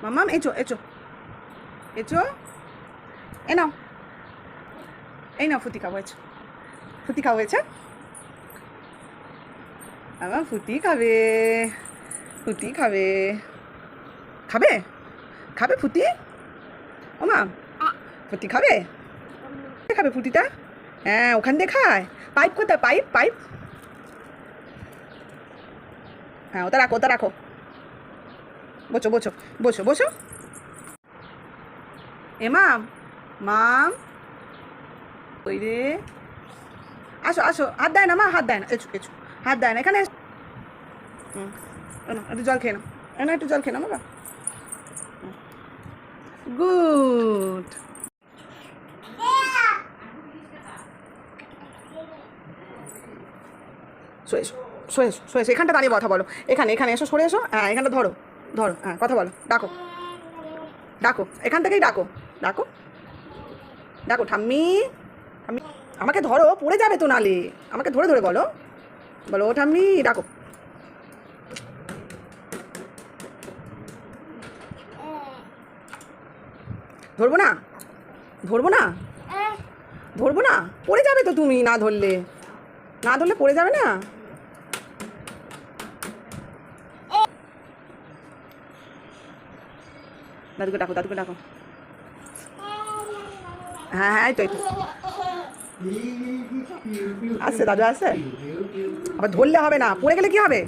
মাম্মাম echo echo echo, এ নাও, এই নাও ফুটি খাবো, এচো ফুটি খাবো, হয়েছে আমার ফুটি খাবে, ফুটি খাবে, খাবে খাবে ফুটি, ও মা ফুটি খাবে, খাবে ফুটিটা, হ্যাঁ ওখান দিয়ে খায়, পাইপ কোথায়, পাইপ পাইপ, হ্যাঁ ওটা রাখো, ওটা রাখো, বসো বসো বসো বসো, এ মাম মাম, ওই রে, আসো আসো, হাত দেয় না মা, হাত দেয় না, এসো এসো, হাত দেয় না, এখানে এসো, একটু জল খেয়ে নাও, না একটু জল খেয়ে নাও বাবা, গুড, সো এসো, সো এসো, সো এসো, এখানটা দাঁড়িয়ে কথা বলো, এখানে এখানে এসো, সরে এসো, হ্যাঁ এখানটা ধরো, ধরো, হ্যাঁ কথা বলো, ডাকো ডাকো, এখান থেকেই ডাকো, ডাকো ডাকো, ঠাম্মি ঠাম্মি, আমাকে ধরো, পড়ে যাবে তো নালে, আমাকে ধরে ধরে বলো, বলো ও ঠাম্মি, ডাকো, ধরবো না, ধরবো না, ধরবো না, পড়ে যাবে তো তুমি না ধরলে, না ধরলে পড়ে যাবে না, দাদুকে ডাকো, দাদুকে ডাকো, হ্যাঁ হ্যাঁ এই তো এই তো, আসছে দাদু আসছে, আবার ধরলে হবে না, পড়ে গেলে কি হবে।